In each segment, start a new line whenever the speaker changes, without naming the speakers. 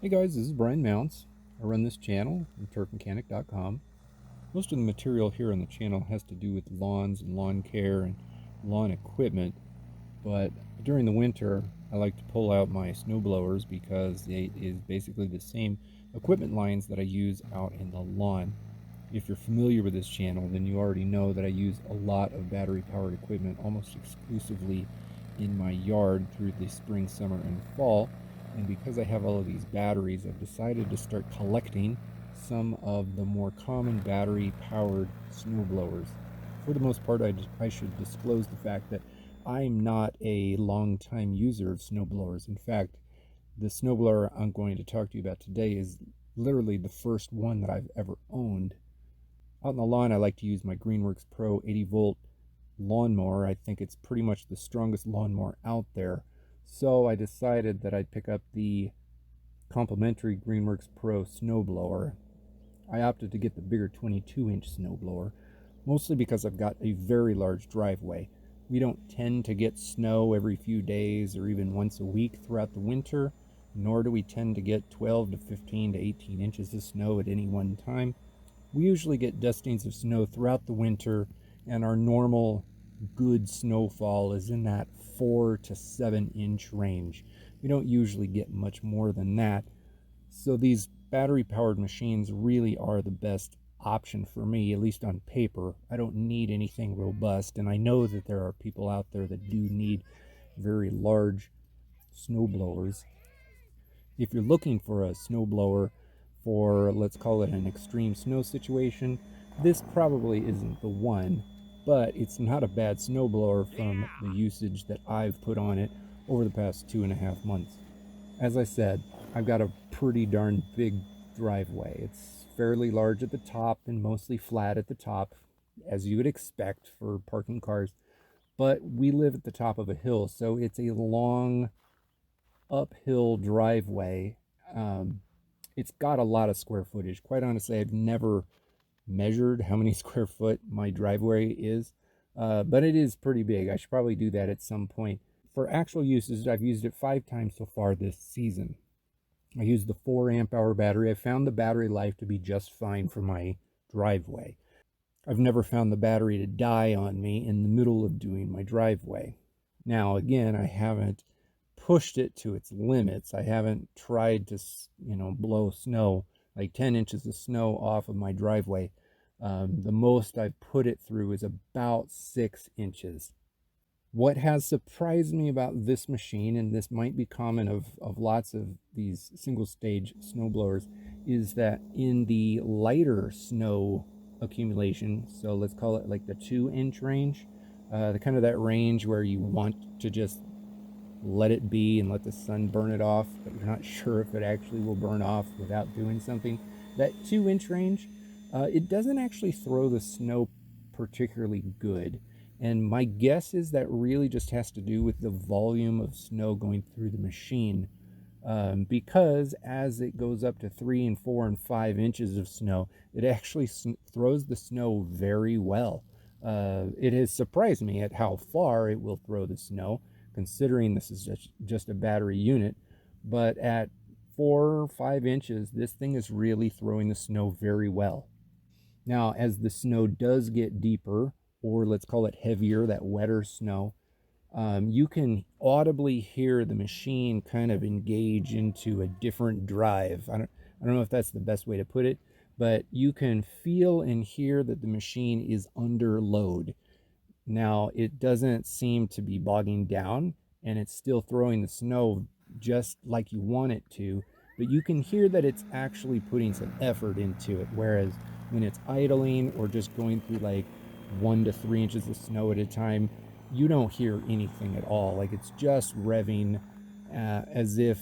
Hey guys, this is Brian Mounts. I run this channel on turfmechanic.com. Most of the material here on the channel has to do with lawns and lawn care and lawn equipment, but during the winter I like to pull out my snowblowers because it is basically the same equipment lines that I use out in the lawn. If you're familiar with this channel, then you already know that I use a lot of battery-powered equipment almost exclusively in my yard through the spring, summer, and fall. And because I have all of these batteries, I've decided to start collecting some of the more common battery-powered snowblowers. For the most part, I should disclose the fact that I'm not a long-time user of snowblowers. In fact, the snowblower I'm going to talk to you about today is literally the first one that I've ever owned. Out in the lawn, I like to use my Greenworks Pro 80-volt lawnmower. I think it's pretty much the strongest lawnmower out there. So I decided that I'd pick up the complimentary Greenworks Pro snowblower. I opted to get the bigger 22-inch snowblower, mostly because I've got a very large driveway. We don't tend to get snow every few days or even once a week throughout the winter, nor do we tend to get 12 to 15 to 18 inches of snow at any one time. We usually get dustings of snow throughout the winter, and our normal good snowfall is in that 4 to 7 inch range. We don't usually get much more than that. So these battery powered machines really are the best option for me, at least on paper. I don't need anything robust, and I know that there are people out there that do need very large snow blowers. If you're looking for a snowblower for, let's call it, an extreme snow situation, this probably isn't the one, but it's not a bad snowblower from the usage that I've put on it over the past 2.5 months. As I said, I've got a pretty darn big driveway. It's fairly large at the top and mostly flat at the top, as you would expect for parking cars. But we live at the top of a hill, so it's a long uphill driveway. Um, it's got a lot of square footage. Quite honestly, I've never measured how many square foot my driveway is, but it is pretty big. I should probably do that at some point. For actual uses, I've used it 5 times so far this season. I used the 4 amp hour battery. I found the battery life to be just fine for my driveway. I've never found the battery to die on me in the middle of doing my driveway. Now, again, I haven't pushed it to its limits. I haven't tried to, blow snow, like 10 inches of snow off of my driveway. The most I've put it through is about 6 inches. What has surprised me about this machine, and this might be common of lots of these single stage snowblowers, is that in the lighter snow accumulation, so let's call it like the 2 inch range, the kind of that range where you want to just let it be and let the sun burn it off, but you're not sure if it actually will burn off without doing something. That 2 inch range, it doesn't actually throw the snow particularly good. And my guess is that really just has to do with the volume of snow going through the machine. Because as it goes up to 3 and 4 and 5 inches of snow, it actually throws the snow very well. It has surprised me at how far it will throw the snow, considering this is just a battery unit. But at 4 or 5 inches, this thing is really throwing the snow very well. Now, as the snow does get deeper, or let's call it heavier, that wetter snow, you can audibly hear the machine kind of engage into a different drive. I don't know if that's the best way to put it, but you can feel and hear that the machine is under load. Now, it doesn't seem to be bogging down, and it's still throwing the snow just like you want it to, but you can hear that it's actually putting some effort into it. Whereas when it's idling or just going through like 1 to 3 inches of snow at a time, you don't hear anything at all. Like it's just revving, as if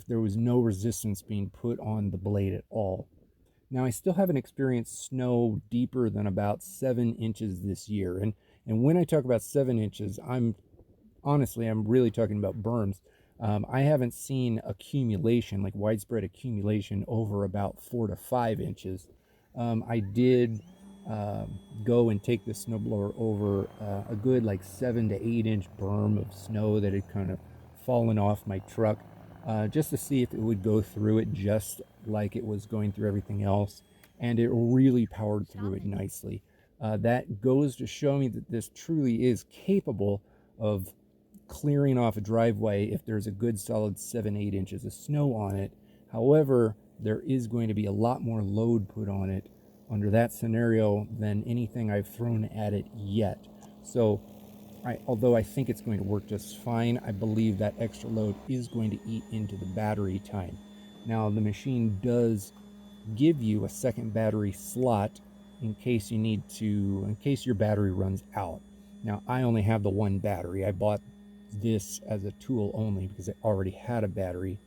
there was no resistance being put on the blade at all. Now, I still haven't experienced snow deeper than about 7 inches this year. And when I talk about 7 inches, I'm really talking about berms. I haven't seen accumulation, like widespread accumulation, over about 4 to 5 inches. I did go and take the snowblower over a good like 7 to 8 inch berm of snow that had kind of fallen off my truck. just to see if it would go through it just like it was going through everything else. And it really powered through it nicely. That goes to show me that this truly is capable of clearing off a driveway if there's a good solid 7-8 inches of snow on it. However, there is going to be a lot more load put on it under that scenario than anything I've thrown at it yet. So although I think it's going to work just fine, I believe that extra load is going to eat into the battery time. Now, the machine does give you a second battery slot in case your battery runs out. Now, I only have the one battery. I bought this as a tool only because it already had a battery.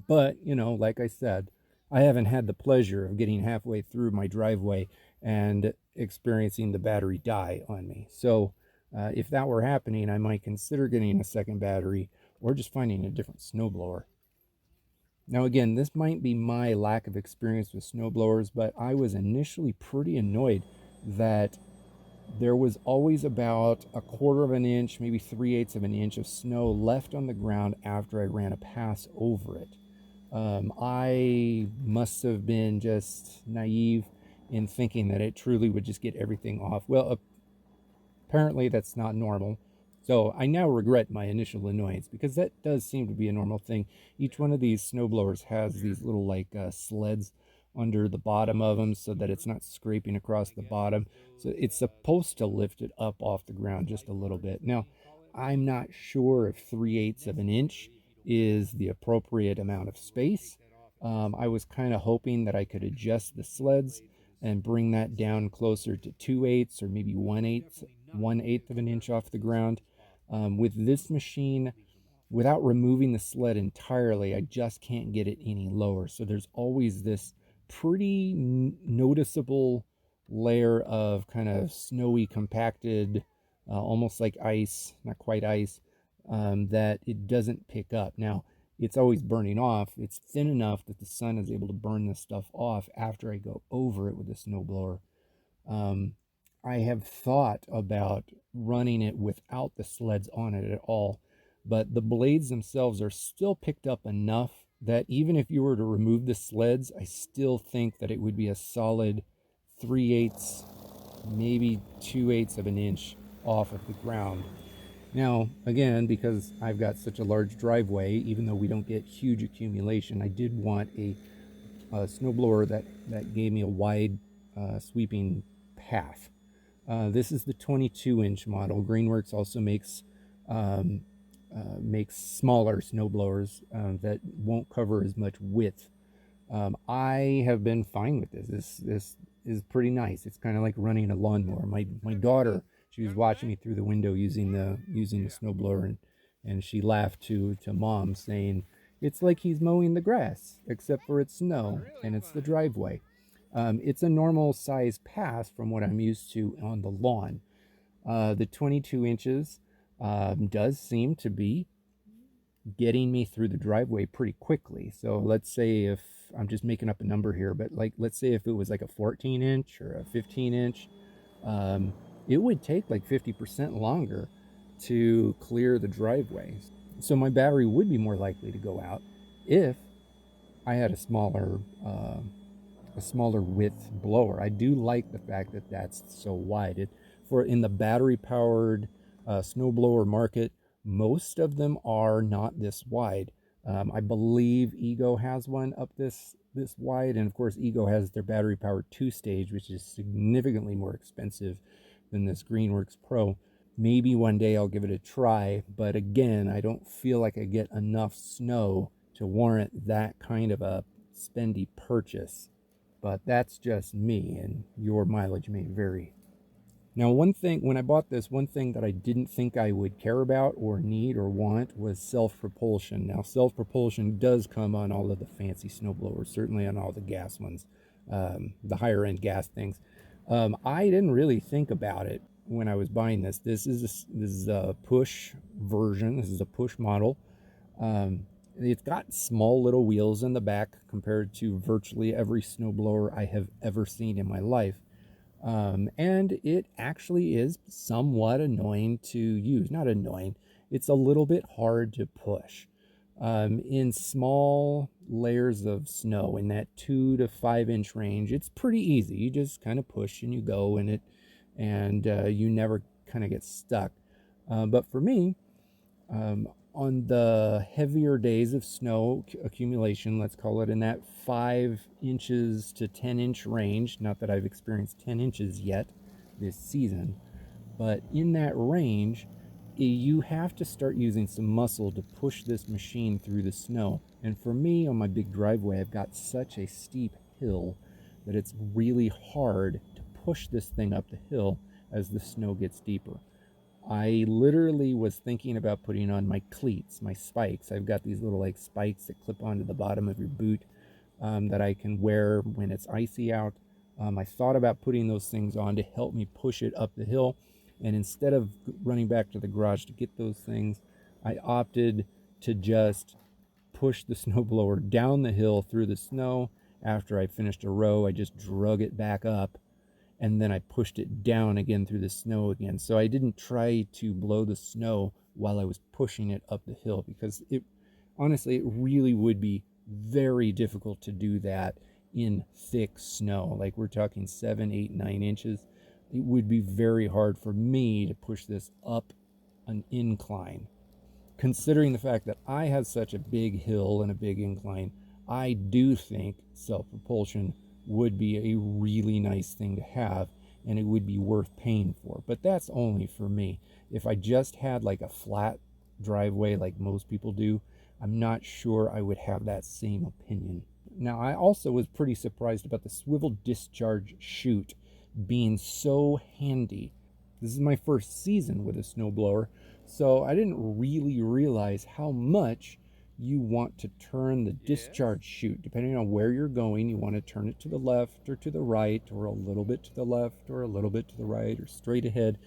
But, like I said, I haven't had the pleasure of getting halfway through my driveway and experiencing the battery die on me. So, if that were happening, I might consider getting a second battery or just finding a different snowblower. Now, again, this might be my lack of experience with snowblowers, but I was initially pretty annoyed that there was always about a quarter of an inch, maybe 3/8 of an inch of snow left on the ground after I ran a pass over it. I must have been just naive in thinking that it truly would just get everything off. Well, apparently that's not normal. So I now regret my initial annoyance because that does seem to be a normal thing. Each one of these snowblowers has these little sleds under the bottom of them so that it's not scraping across the bottom. So it's supposed to lift it up off the ground just a little bit. Now, I'm not sure if 3/8 of an inch is the appropriate amount of space. I was kind of hoping that I could adjust the sleds and bring that down closer to 2/8 or maybe 1/8 of an inch off the ground. With this machine, without removing the sled entirely, I just can't get it any lower. So there's always this pretty noticeable layer of kind of snowy compacted, almost like ice, not quite ice, that it doesn't pick up. Now, it's always burning off. It's thin enough that the sun is able to burn this stuff off after I go over it with a snowblower. Um, I have thought about running it without the sleds on it at all, but the blades themselves are still picked up enough that even if you were to remove the sleds, I still think that it would be a solid 3/8, maybe 2/8 of an inch off of the ground. Now, again, because I've got such a large driveway, even though we don't get huge accumulation, I did want a snowblower that gave me a wide sweeping path. This is the 22-inch model. Greenworks also makes smaller snowblowers that won't cover as much width. I have been fine with this. This is pretty nice. It's kind of like running a lawnmower. My daughter, she was watching me through the window using the snowblower, and she laughed to mom, saying, "It's like he's mowing the grass, except for it's snow and it's the driveway." It's a normal size pass from what I'm used to on the lawn. The 22 inches does seem to be getting me through the driveway pretty quickly. So let's say, if I'm just making up a number here, but let's say if it was like a 14 inch or a 15 inch, it would take like 50% longer to clear the driveway. So my battery would be more likely to go out if I had a smaller width blower. I do like the fact that that's so wide. In the battery powered snowblower market, most of them are not this wide. I believe Ego has one up this wide, and of course Ego has their battery powered 2-stage, which is significantly more expensive than this Greenworks Pro. Maybe one day I'll give it a try, but again, I don't feel like I get enough snow to warrant that kind of a spendy purchase. But that's just me, and your mileage may vary. Now, when I bought this, one thing that I didn't think I would care about or need or want was self-propulsion. Now, self-propulsion does come on all of the fancy snowblowers, certainly on all the gas ones, the higher end gas things. I didn't really think about it when I was buying this. This is a push version. This is a push model. It's got small little wheels in the back compared to virtually every snowblower I have ever seen in my life. And it actually is somewhat annoying to use. Not annoying, it's a little bit hard to push. in small layers of snow in that 2 to 5 inch range. It's pretty easy. You just kind of push and you go in it, and you never kind of get stuck. But for me, on the heavier days of snow accumulation, let's call it in that 5 inches to 10 inch range, not that I've experienced 10 inches yet this season, but in that range, you have to start using some muscle to push this machine through the snow. And for me, on my big driveway, I've got such a steep hill that it's really hard to push this thing up the hill as the snow gets deeper. I literally was thinking about putting on my cleats, my spikes. I've got these little like spikes that clip onto the bottom of your boot, that I can wear when it's icy out. I thought about putting those things on to help me push it up the hill. And instead of running back to the garage to get those things, I opted to just push the snowblower down the hill through the snow. After I finished a row, I just drug it back up, and then I pushed it down again through the snow again. So I didn't try to blow the snow while I was pushing it up the hill, because it honestly, it really would be very difficult to do that in thick snow. Like we're talking 7, 8, 9 inches. It would be very hard for me to push this up an incline. Considering the fact that I have such a big hill and a big incline, I do think self-propulsion would be a really nice thing to have, and it would be worth paying for. But that's only for me. If I just had like a flat driveway like most people do, I'm not sure I would have that same opinion. Now, I also was pretty surprised about the swivel discharge chute being so handy. This is my first season with a snowblower, so I didn't really realize how much you want to turn the discharge chute. Depending on where you're going, you want to turn it to the left or to the right, or a little bit to the left or a little bit to the right, or straight ahead.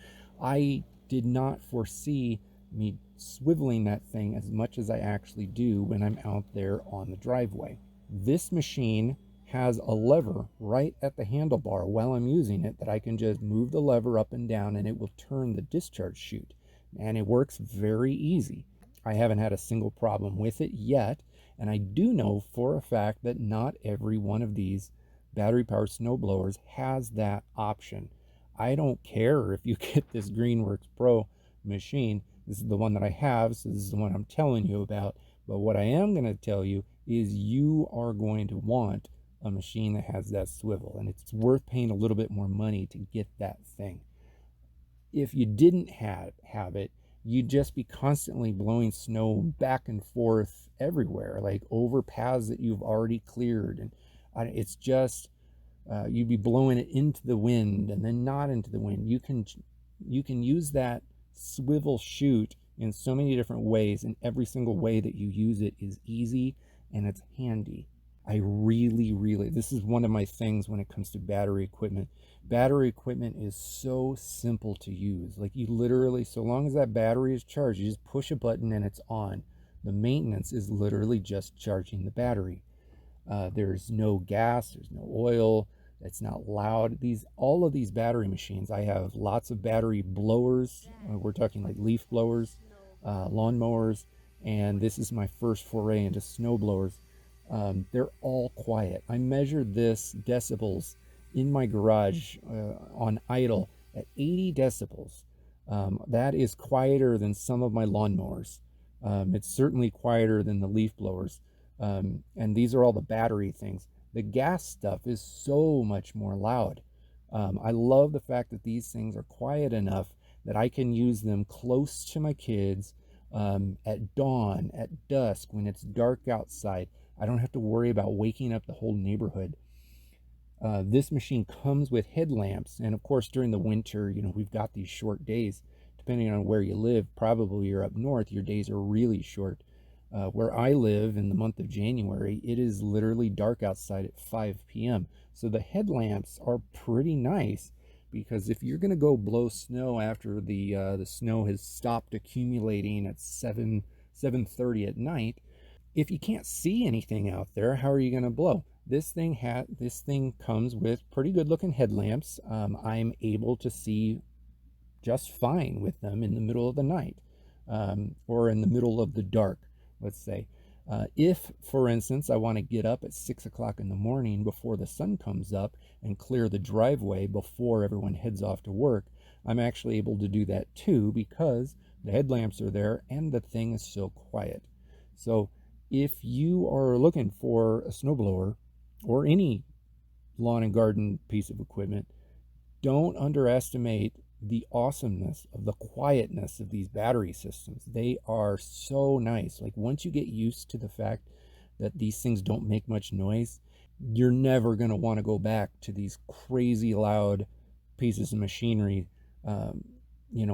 I did not foresee me swiveling that thing as much as I actually do when I'm out there on the driveway. This machine has a lever right at the handlebar while I'm using it that I can just move the lever up and down, and it will turn the discharge chute. And it works very easy. I haven't had a single problem with it yet, and I do know for a fact that not every one of these battery powered snowblowers has that option. I don't care if you get this Greenworks Pro machine. This is the one that I have, so this is the one I'm telling you about. But what I am going to tell you is you are going to want a machine that has that swivel, and it's worth paying a little bit more money to get that thing. If you didn't have it, you'd just be constantly blowing snow back and forth everywhere, like over paths that you've already cleared, and it's just you'd be blowing it into the wind and then not into the wind. You can use that swivel chute in so many different ways, and every single way that you use it is easy and it's handy. I really, this is one of my things when it comes to battery equipment. Battery equipment is so simple to use. Like, you literally, so long as that battery is charged, you just push a button and it's on. The maintenance is literally just charging the battery. There's no gas, there's no oil, it's not loud. All of these battery machines, I have lots of battery blowers. We're talking like leaf blowers, lawn mowers, and this is my first foray into snow blowers. They're all quiet. I measured this decibels in my garage on idle at 80 decibels. That is quieter than some of my lawnmowers. It's certainly quieter than the leaf blowers. And these are all the battery things. The gas stuff is so much more loud. I love the fact that these things are quiet enough that I can use them close to my kids, at dawn, at dusk, when it's dark outside. I don't have to worry about waking up the whole neighborhood. This machine comes with headlamps, and of course during the winter, we've got these short days. Depending on where you live, probably you're up north, your days are really short. Where I live in the month of January, it is literally dark outside at 5 p.m. So the headlamps are pretty nice, because if you're going to go blow snow after the snow has stopped accumulating at 7:30 at night, if you can't see anything out there, how are you going to blow? This thing comes with pretty good looking headlamps. I'm able to see just fine with them in the middle of the night, or in the middle of the dark, let's say. If, for instance, I want to get up at 6 o'clock in the morning before the sun comes up and clear the driveway before everyone heads off to work, I'm actually able to do that too because the headlamps are there and the thing is so quiet. So if you are looking for a snowblower or any lawn and garden piece of equipment, don't underestimate the awesomeness of the quietness of these battery systems. They are so nice. Like once you get used to the fact that these things don't make much noise, you're never going to want to go back to these crazy loud pieces of machinery.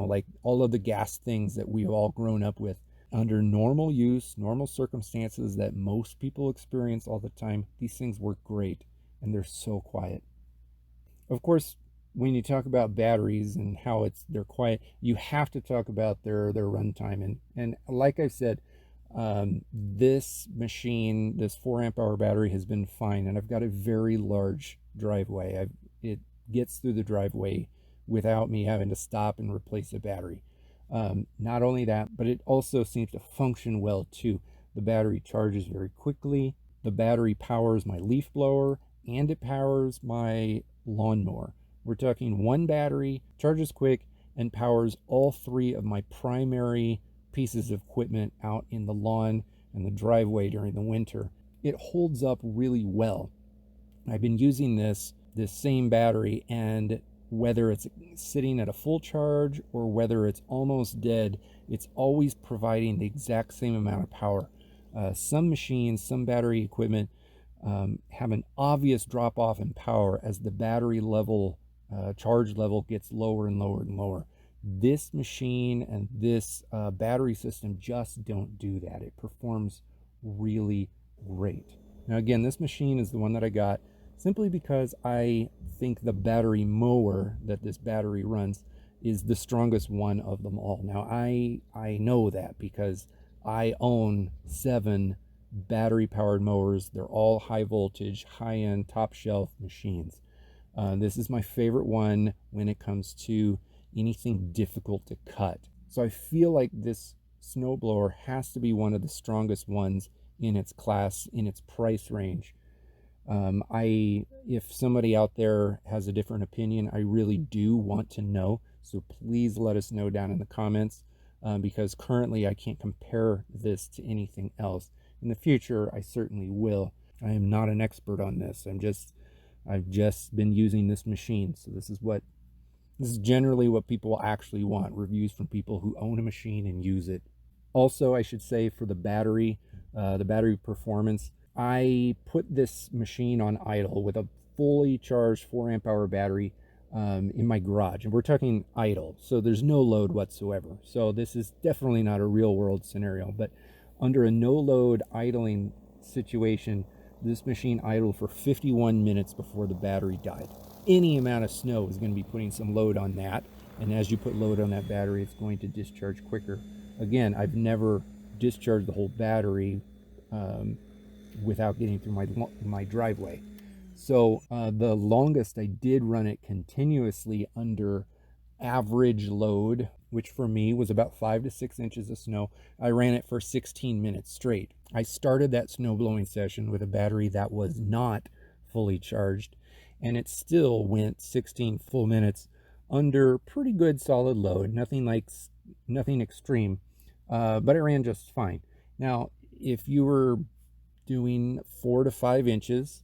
Like all of the gas things that we've all grown up with. Under normal use, normal circumstances that most people experience all the time, these things work great and they're so quiet. Of course, when you talk about batteries and how they're quiet, you have to talk about their runtime. And like I said, this machine, this 4 amp hour battery has been fine, and I've got a very large driveway. It gets through the driveway without me having to stop and replace a battery. Not only that, but it also seems to function well too. The battery charges very quickly. The battery powers my leaf blower and it powers my lawnmower. We're talking one battery, charges quick, and powers all three of my primary pieces of equipment out in the lawn and the driveway during the winter. It holds up really well. I've been using this same battery, and whether it's sitting at a full charge or whether it's almost dead, it's always providing the exact same amount of power. Some machines, some battery equipment have an obvious drop off in power as the battery level, charge level gets lower and lower and lower. This machine and this battery system just don't do that. It performs really great. Now again, this machine is the one that I got simply because I think the battery mower that this battery runs is the strongest one of them all. Now I know that because I own 7 battery powered mowers. They're all high voltage, high end, top shelf machines. This is my favorite one when it comes to anything difficult to cut. So I feel like this snowblower has to be one of the strongest ones in its class, in its price range. If somebody out there has a different opinion, I really do want to know. So please let us know down in the comments, because currently I can't compare this to anything else. In the future, I certainly will. I am not an expert on this. I've just been using this machine. So this is generally what people actually want, reviews from people who own a machine and use it. Also, I should say for the battery performance, I put this machine on idle with a fully charged 4 amp hour battery in my garage. And we're talking idle, so there's no load whatsoever. So this is definitely not a real world scenario, but under a no load idling situation, this machine idled for 51 minutes before the battery died. Any amount of snow is going to be putting some load on that, and as you put load on that battery, it's going to discharge quicker. Again, I've never discharged the whole battery without getting through my driveway. So the longest I did run it continuously under average load, which for me was about 5 to 6 inches of snow, I ran it for 16 minutes straight. I started that snow blowing session with a battery that was not fully charged, and it still went 16 full minutes under pretty good solid load, nothing extreme, but it ran just fine. Now, if you were doing 4 to 5 inches,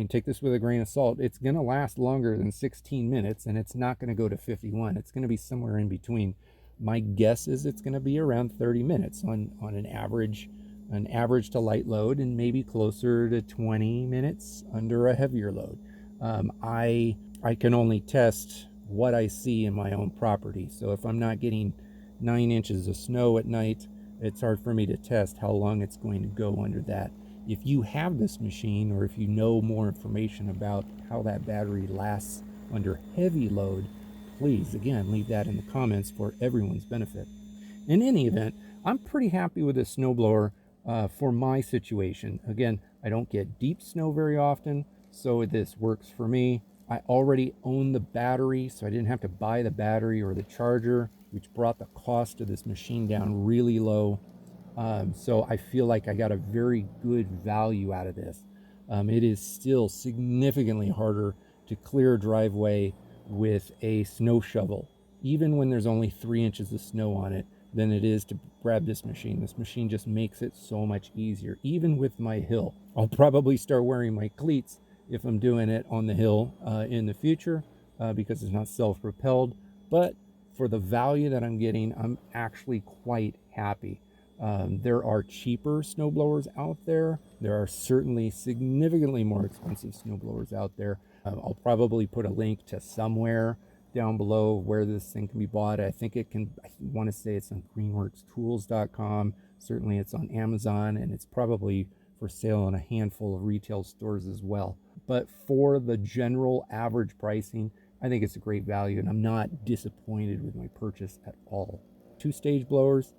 take this with a grain of salt. It's going to last longer than 16 minutes, and it's not going to go to 51. It's going to be somewhere in between. My guess is it's going to be around 30 minutes on an average to light load, and maybe closer to 20 minutes under a heavier load. I can only test what I see in my own property. So if I'm not getting 9 inches of snow at night, it's hard for me to test how long it's going to go under that. If you have this machine, or if you know more information about how that battery lasts under heavy load, please, again, leave that in the comments for everyone's benefit. In any event, I'm pretty happy with this snowblower for my situation. Again, I don't get deep snow very often, so this works for me. I already own the battery, so I didn't have to buy the battery or the charger, which brought the cost of this machine down really low. So I feel like I got a very good value out of this. It is still significantly harder to clear a driveway with a snow shovel, even when there's only 3 inches of snow on it, than it is to grab this machine. This machine just makes it so much easier, even with my hill. I'll probably start wearing my cleats if I'm doing it on the hill in the future because it's not self-propelled. But for the value that I'm getting, I'm actually quite happy. There are cheaper snowblowers out there. There are certainly significantly more expensive snowblowers out there. I'll probably put a link to somewhere down below where this thing can be bought. I think it can, I want to say it's on greenworkstools.com. Certainly it's on Amazon, and it's probably for sale in a handful of retail stores as well. But for the general average pricing, I think it's a great value, and I'm not disappointed with my purchase at all. Two-stage blowers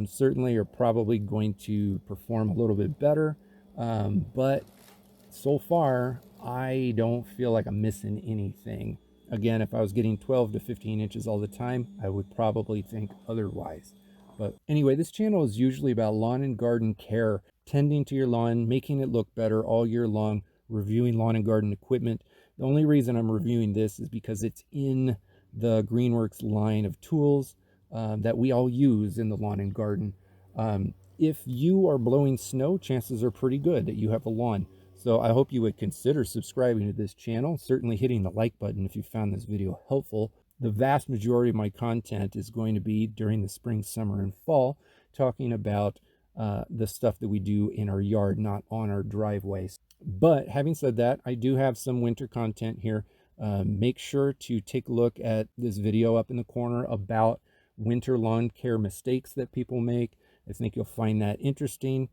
certainly are probably going to perform a little bit better, but so far I don't feel like I'm missing anything. Again, if I was getting 12 to 15 inches all the time, I would probably think otherwise. But anyway, this channel is usually about lawn and garden care, tending to your lawn, making it look better all year long, reviewing lawn and garden equipment. The only reason I'm reviewing this is because it's in the Greenworks line of tools that we all use in the lawn and garden. If you are blowing snow, chances are pretty good that you have a lawn. So I hope you would consider subscribing to this channel, certainly hitting the like button if you found this video helpful. The vast majority of my content is going to be during the spring, summer, and fall, talking about the stuff that we do in our yard, not on our driveways. But having said that, I do have some winter content here. Make sure to take a look at this video up in the corner about winter lawn care mistakes that people make. I think you'll find that interesting.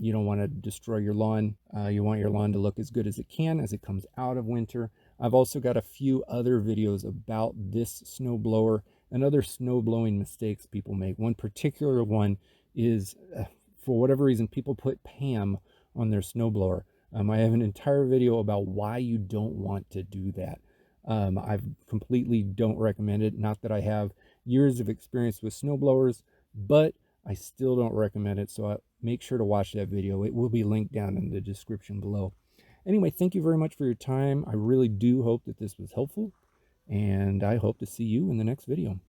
You don't want to destroy your lawn. You want your lawn to look as good as it can as it comes out of winter. I've also got a few other videos about this snowblower and other snow blowing mistakes people make. One particular one is, for whatever reason, people put PAM on their snowblower. I have an entire video about why you don't want to do that. I completely don't recommend it. Not that I have years of experience with snowblowers, but I still don't recommend it. So make sure to watch that video. It will be linked down in the description below. Anyway, thank you very much for your time. I really do hope that this was helpful, and I hope to see you in the next video.